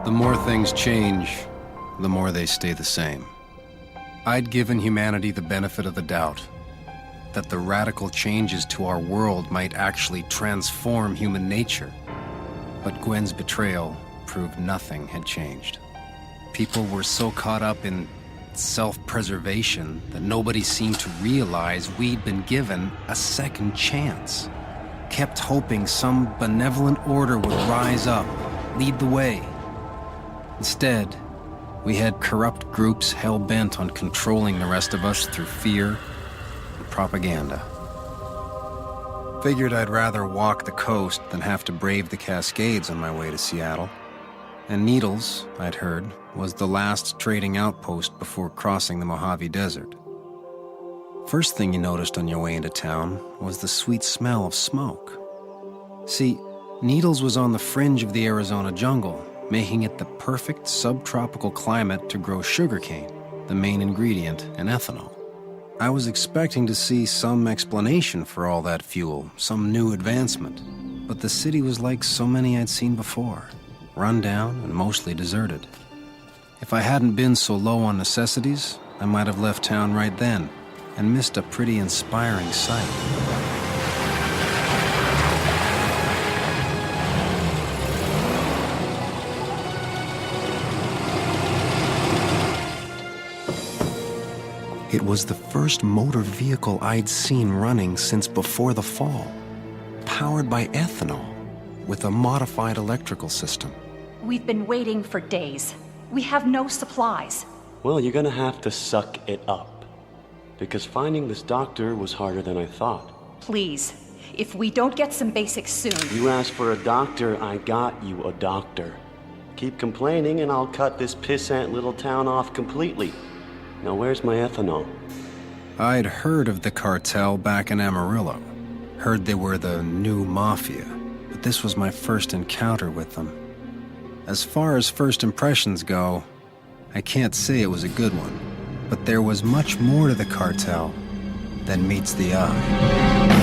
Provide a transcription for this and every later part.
The more things change, the more they stay the same. I'd given humanity the benefit of the doubt that the radical changes to our world might actually transform human nature. But Gwen's betrayal proved nothing had changed. People were so caught up in self-preservation that nobody seemed to realize we'd been given a second chance. Kept hoping some benevolent order would rise up, lead the way. Instead, we had corrupt groups hell-bent on controlling the rest of us through fear and propaganda. Figured I'd rather walk the coast than have to brave the Cascades on my way to Seattle. And Needles, I'd heard, was the last trading outpost before crossing the Mojave Desert. First thing you noticed on your way into town was the sweet smell of smoke. See, Needles was on the fringe of the Arizona jungle, making it the perfect subtropical climate to grow sugarcane, the main ingredient in ethanol. I was expecting to see some explanation for all that fuel, some new advancement, but the city was like so many I'd seen before, run down and mostly deserted. If I hadn't been so low on necessities, I might have left town right then and missed a pretty inspiring sight. It was the first motor vehicle I'd seen running since before the fall, powered by ethanol with a modified electrical system. We've been waiting for days. We have no supplies. Well, you're gonna have to suck it up, because finding this doctor was harder than I thought. Please, if we don't get some basics soon... You asked for a doctor, I got you a doctor. Keep complaining and I'll cut this pissant little town off completely. Now where's my ethanol? I'd heard of the cartel back in Amarillo. Heard they were the new mafia, but this was my first encounter with them. As far as first impressions go, I can't say it was a good one, but there was much more to the cartel than meets the eye.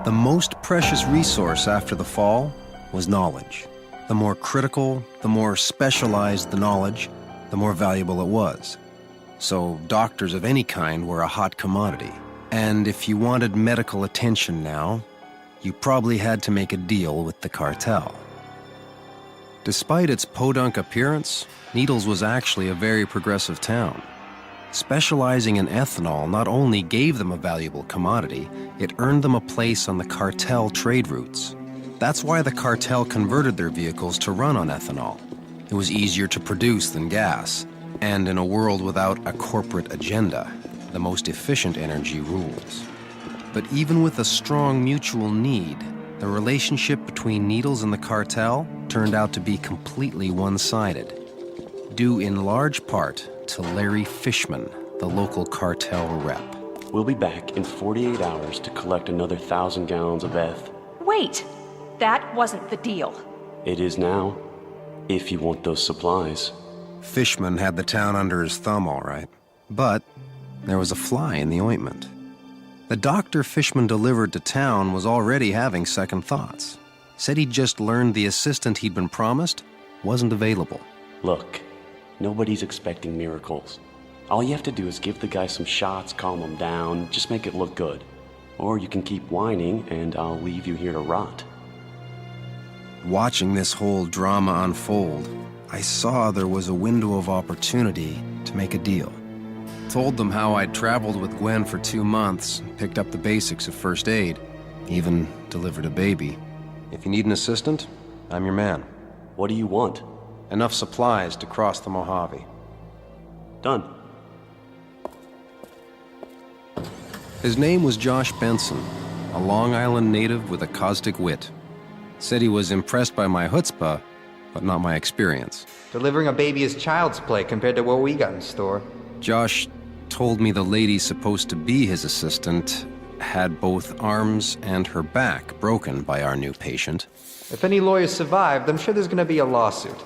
The most precious resource after the fall was knowledge. The more critical, the more specialized the knowledge, the more valuable it was. So doctors of any kind were a hot commodity. And if you wanted medical attention now, you probably had to make a deal with the cartel. Despite its podunk appearance, Needles was actually a very progressive town. Specializing in ethanol not only gave them a valuable commodity, it earned them a place on the cartel trade routes. That's why the cartel converted their vehicles to run on ethanol. It was easier to produce than gas, and in a world without a corporate agenda, the most efficient energy rules. But even with a strong mutual need, the relationship between Needles and the cartel turned out to be completely one-sided, due in large part to Larry Fishman, the local cartel rep. We'll be back in 48 hours to collect another 1,000 gallons of eth. Wait! That wasn't the deal. It is now, if you want those supplies. Fishman had the town under his thumb, all right. But there was a fly in the ointment. The doctor Fishman delivered to town was already having second thoughts. Said he'd just learned the assistant he'd been promised wasn't available. Look, nobody's expecting miracles. All you have to do is give the guy some shots, calm him down, just make it look good. Or you can keep whining and I'll leave you here to rot. Watching this whole drama unfold, I saw there was a window of opportunity to make a deal. Told them how I'd traveled with Gwen for 2 months, picked up the basics of first aid, even delivered a baby. If you need an assistant, I'm your man. What do you want? Enough supplies to cross the Mojave. Done. His name was Josh Benson, a Long Island native with a caustic wit. Said he was impressed by my chutzpah, but not my experience. Delivering a baby is child's play compared to what we got in store. Josh told me the lady supposed to be his assistant had both arms and her back broken by our new patient. If any lawyers survived, I'm sure there's gonna be a lawsuit.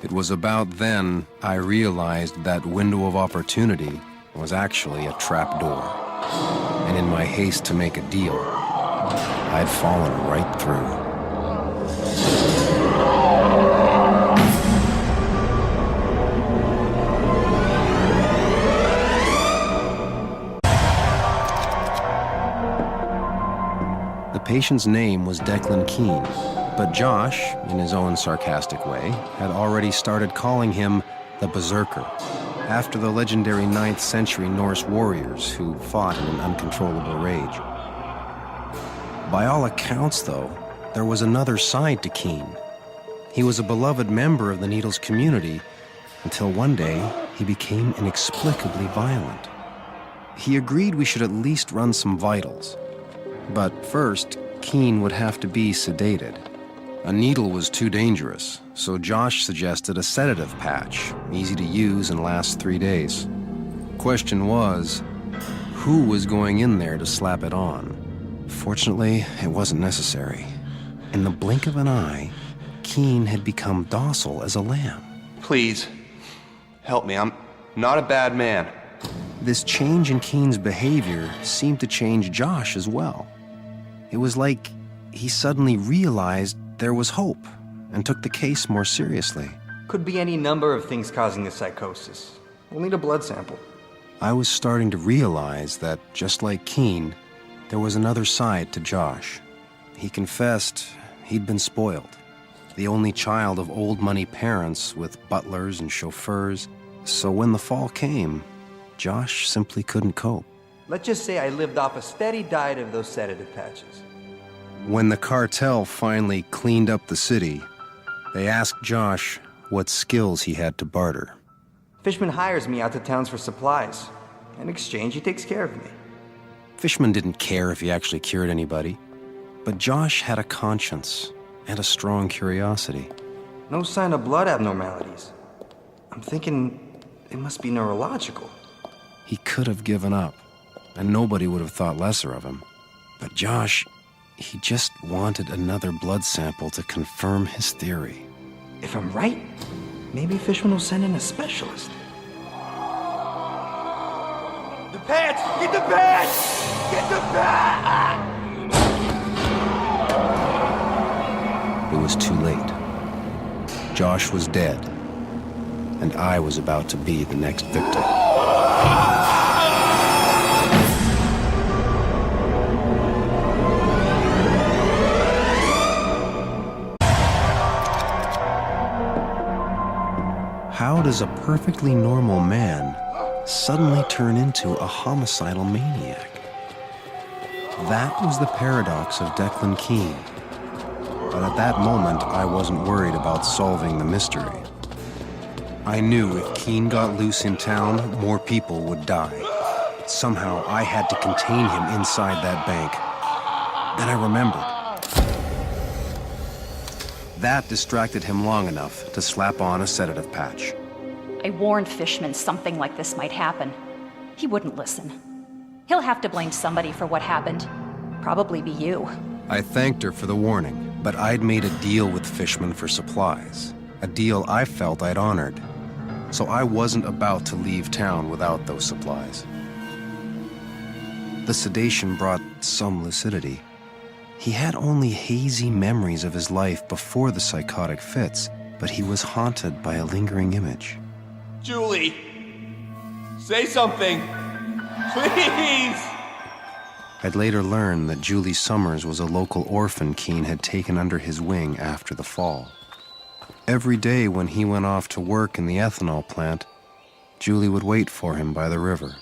It was about then I realized that window of opportunity was actually a trap door. And in my haste to make a deal, I'd fallen right through. The patient's name was Declan Keene, but Josh, in his own sarcastic way, had already started calling him the Berserker, after the legendary 9th century Norse warriors who fought in an uncontrollable rage. By all accounts, though, there was another side to Keene. He was a beloved member of the Needles community until one day he became inexplicably violent. He agreed we should at least run some vitals. But first, Keene would have to be sedated. A needle was too dangerous, so Josh suggested a sedative patch, easy to use and last 3 days. Question was, who was going in there to slap it on? Fortunately, it wasn't necessary. In the blink of an eye, Keene had become docile as a lamb. Please, help me. I'm not a bad man. This change in Keene's behavior seemed to change Josh as well. It was like he suddenly realized there was hope and took the case more seriously. Could be any number of things causing the psychosis. We'll need a blood sample. I was starting to realize that, just like Keene, there was another side to Josh. He confessed he'd been spoiled, the only child of old money parents with butlers and chauffeurs. So when the fall came, Josh simply couldn't cope. Let's just say I lived off a steady diet of those sedative patches. When the cartel finally cleaned up the city, they asked Josh what skills he had to barter. Fishman hires me out to towns for supplies. In exchange, he takes care of me. Fishman didn't care if he actually cured anybody, but Josh had a conscience and a strong curiosity. No sign of blood abnormalities. I'm thinking it must be neurological. He could have given up, and nobody would have thought lesser of him. But Josh, he just wanted another blood sample to confirm his theory. If I'm right, maybe Fishman will send in a specialist. The pants! Get the pants! Get the pants! It was too late. Josh was dead, and I was about to be the next victim. How does a perfectly normal man suddenly turn into a homicidal maniac? That was the paradox of Declan Keene. But at that moment, I wasn't worried about solving the mystery. I knew if Keene got loose in town, more people would die. Somehow, I had to contain him inside that bank. Then I remembered. That distracted him long enough to slap on a sedative patch. I warned Fishman something like this might happen. He wouldn't listen. He'll have to blame somebody for what happened. Probably be you. I thanked her for the warning, but I'd made a deal with Fishman for supplies. A deal I felt I'd honored. So I wasn't about to leave town without those supplies. The sedation brought some lucidity. He had only hazy memories of his life before the psychotic fits, but he was haunted by a lingering image. Julie! Say something! Please! I'd later learned that Julie Summers was a local orphan Keene had taken under his wing after the fall. Every day when he went off to work in the ethanol plant, Julie would wait for him by the river,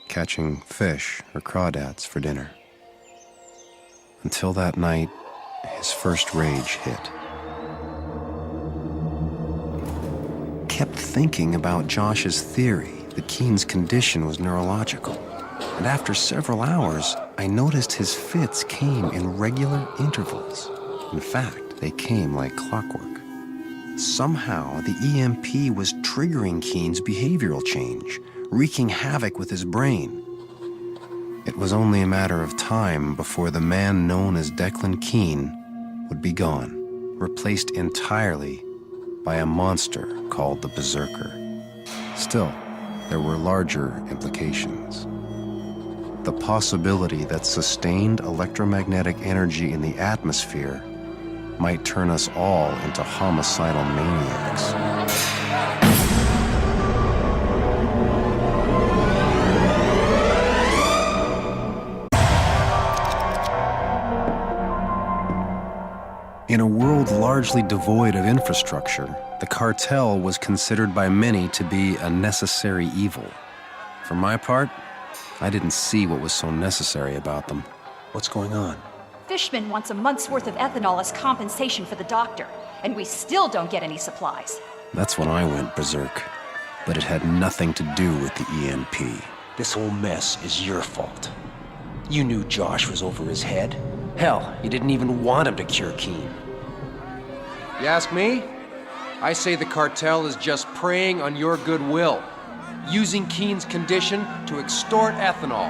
catching fish or crawdads for dinner. Until that night, his first rage hit. Kept thinking about Josh's theory that Keene's condition was neurological. And after several hours, I noticed his fits came in regular intervals. In fact, they came like clockwork. Somehow, the EMP was triggering Keene's behavioral change, wreaking havoc with his brain. It was only a matter of time before the man known as Declan Keene would be gone, replaced entirely by a monster called the Berserker. Still, there were larger implications. The possibility that sustained electromagnetic energy in the atmosphere might turn us all into homicidal maniacs. In a world largely devoid of infrastructure, the cartel was considered by many to be a necessary evil. For my part, I didn't see what was so necessary about them. What's going on? Fishman wants a month's worth of ethanol as compensation for the doctor, and we still don't get any supplies. That's when I went berserk. But it had nothing to do with the EMP. This whole mess is your fault. You knew Josh was over his head. Hell, you didn't even want him to cure Keen. You ask me? I say the cartel is just preying on your goodwill, using Keen's condition to extort ethanol.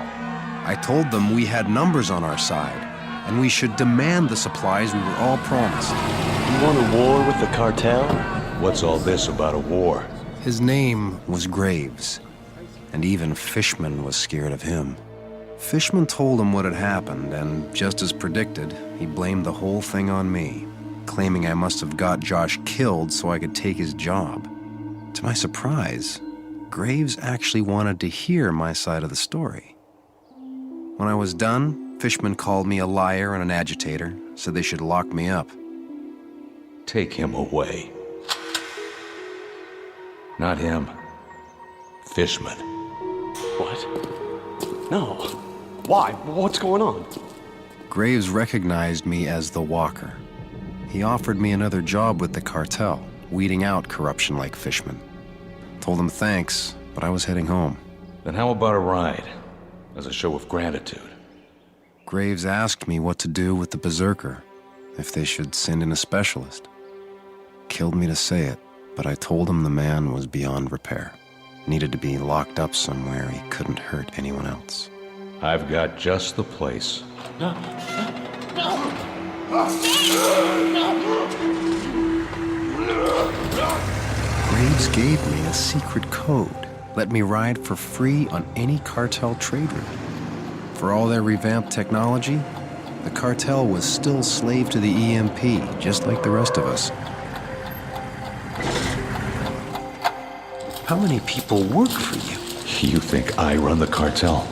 I told them we had numbers on our side, and we should demand the supplies we were all promised. You want a war with the cartel? What's all this about a war? His name was Graves, and even Fishman was scared of him. Fishman told him what had happened, and just as predicted, he blamed the whole thing on me, claiming I must have got Josh killed so I could take his job. To my surprise, Graves actually wanted to hear my side of the story. When I was done, Fishman called me a liar and an agitator, said they should lock me up. Take him away. Not him. Fishman. What? No. Why? What's going on? Graves recognized me as the Walker. He offered me another job with the cartel, weeding out corruption like Fishman. Told him thanks, but I was heading home. Then how about a ride? As a show of gratitude. Graves asked me what to do with the berserker, if they should send in a specialist. Killed me to say it, but I told him the man was beyond repair. Needed to be locked up somewhere he couldn't hurt anyone else. I've got just the place. Graves gave me a secret code. Let me ride for free on any cartel trade route. For all their revamped technology, the cartel was still slave to the EMP, just like the rest of us. How many people work for you? You think I run the cartel?